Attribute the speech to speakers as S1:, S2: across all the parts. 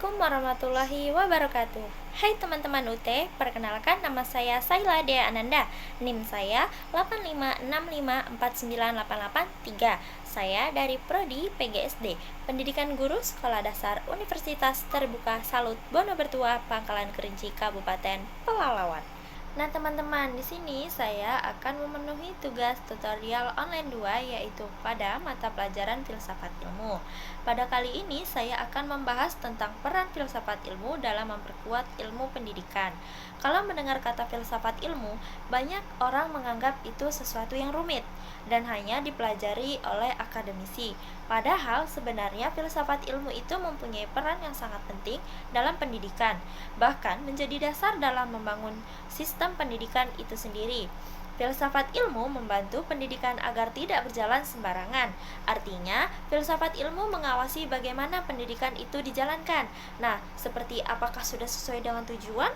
S1: Assalamualaikum warahmatullahi wabarakatuh. Hai teman-teman UT, perkenalkan nama saya Saila Dea Ananda. NIM saya 856549883. Saya dari Prodi PGSD, Pendidikan Guru Sekolah Dasar Universitas Terbuka Salut Bonobertua, Pangkalan Kerinci, Kabupaten Pelalawan. Nah, teman-teman, di sini saya akan memenuhi tugas tutorial online 2 yaitu pada mata pelajaran filsafat ilmu. Pada kali ini saya akan membahas tentang peran filsafat ilmu dalam memperkuat ilmu pendidikan. Kalau mendengar kata filsafat ilmu, banyak orang menganggap itu sesuatu yang rumit dan hanya dipelajari oleh akademisi. Padahal sebenarnya filsafat ilmu itu mempunyai peran yang sangat penting dalam pendidikan, bahkan menjadi dasar dalam membangun sistem pendidikan itu sendiri. Filsafat ilmu membantu pendidikan agar tidak berjalan sembarangan. Artinya, filsafat ilmu mengawasi bagaimana pendidikan itu dijalankan. Nah, seperti apakah sudah sesuai dengan tujuan?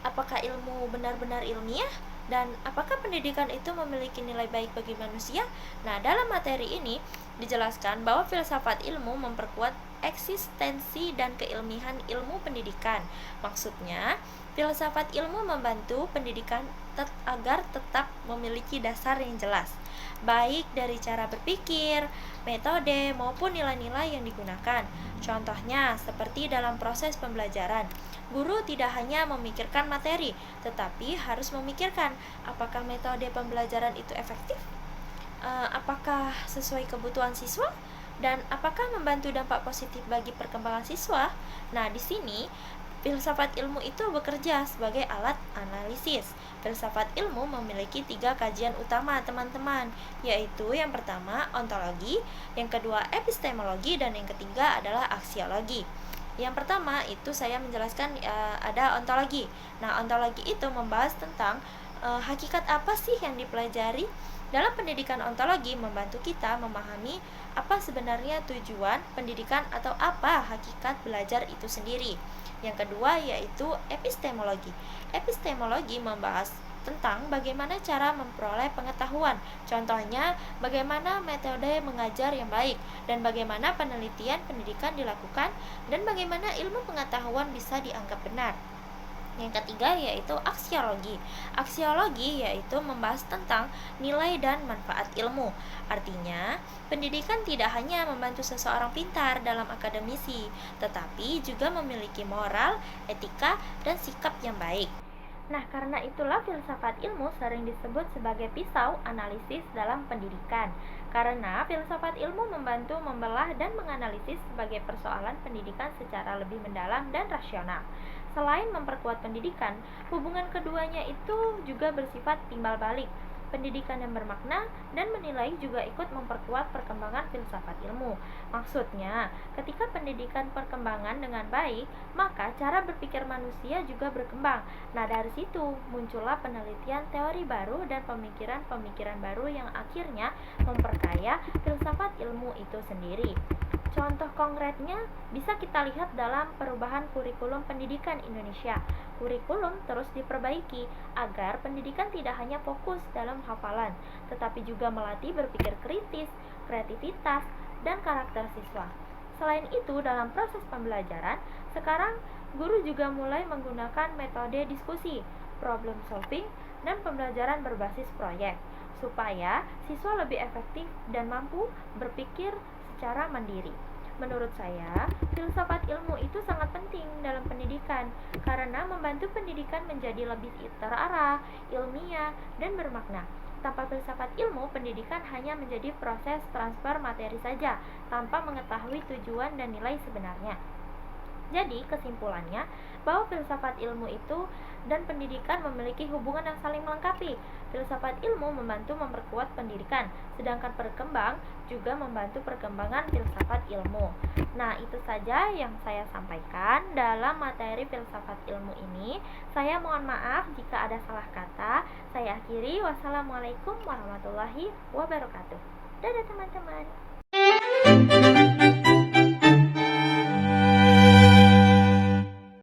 S1: Apakah ilmu benar-benar ilmiah? Dan apakah pendidikan itu memiliki nilai baik bagi manusia? Nah, dalam materi ini dijelaskan bahwa filsafat ilmu memperkuat eksistensi dan keilmihan ilmu pendidikan. Maksudnya, filsafat ilmu membantu pendidikan agar tetap memiliki dasar yang jelas, baik dari cara berpikir, metode, maupun nilai-nilai yang digunakan. Contohnya, seperti dalam proses pembelajaran, guru tidak hanya memikirkan materi, tetapi harus memikirkan apakah metode pembelajaran itu efektif, apakah sesuai kebutuhan siswa, dan apakah membantu dampak positif bagi perkembangan siswa. Nah, di sini filsafat ilmu itu bekerja sebagai alat analisis. Filsafat ilmu memiliki 3 kajian utama, teman-teman, yaitu yang pertama ontologi, yang kedua epistemologi, dan yang ketiga adalah aksiologi. Yang pertama itu saya menjelaskan ada ontologi. Nah, ontologi itu membahas tentang hakikat apa sih yang dipelajari. Dalam pendidikan ontologi membantu kita memahami apa sebenarnya tujuan pendidikan atau apa hakikat belajar itu sendiri. Yang kedua yaitu epistemologi. Epistemologi membahas tentang bagaimana cara memperoleh pengetahuan. Contohnya, bagaimana metode mengajar yang baik dan bagaimana penelitian pendidikan dilakukan dan bagaimana ilmu pengetahuan bisa dianggap benar. Yang ketiga yaitu aksiologi. Aksiologi yaitu membahas tentang nilai dan manfaat ilmu. Artinya, pendidikan tidak hanya membantu seseorang pintar dalam akademisi, tetapi juga memiliki moral, etika, dan sikap yang baik. Nah, karena itulah filsafat ilmu sering disebut sebagai pisau analisis dalam pendidikan. Karena filsafat ilmu membantu membelah dan menganalisis sebagai persoalan pendidikan secara lebih mendalam dan rasional. Selain memperkuat pendidikan, hubungan keduanya itu juga bersifat timbal balik. Pendidikan yang bermakna dan menilai juga ikut memperkuat perkembangan filsafat ilmu. Maksudnya, ketika pendidikan perkembangan dengan baik, maka cara berpikir manusia juga berkembang. Nah, dari situ muncullah penelitian teori baru dan pemikiran-pemikiran baru yang akhirnya memperkaya filsafat ilmu itu sendiri. Contoh konkretnya bisa kita lihat dalam perubahan kurikulum pendidikan Indonesia. Kurikulum terus diperbaiki agar pendidikan tidak hanya fokus dalam hafalan, tetapi juga melatih berpikir kritis, kreativitas, dan karakter siswa. Selain itu, dalam proses pembelajaran, sekarang guru juga mulai menggunakan metode diskusi, problem solving, dan pembelajaran berbasis proyek, supaya siswa lebih efektif dan mampu berpikir secara mandiri. Menurut saya, filsafat ilmu itu sangat penting dalam pendidikan karena membantu pendidikan menjadi lebih terarah, ilmiah, dan bermakna. Tanpa filsafat ilmu, pendidikan hanya menjadi proses transfer materi saja, tanpa mengetahui tujuan dan nilai sebenarnya. Jadi, kesimpulannya bahwa filsafat ilmu itu dan pendidikan memiliki hubungan yang saling melengkapi. Filsafat ilmu membantu memperkuat pendidikan, sedangkan berkembang juga membantu perkembangan filsafat ilmu. Nah, itu saja yang saya sampaikan dalam materi filsafat ilmu ini. Saya mohon maaf jika ada salah kata. Saya akhiri. Wassalamualaikum warahmatullahi wabarakatuh. Dadah teman-teman.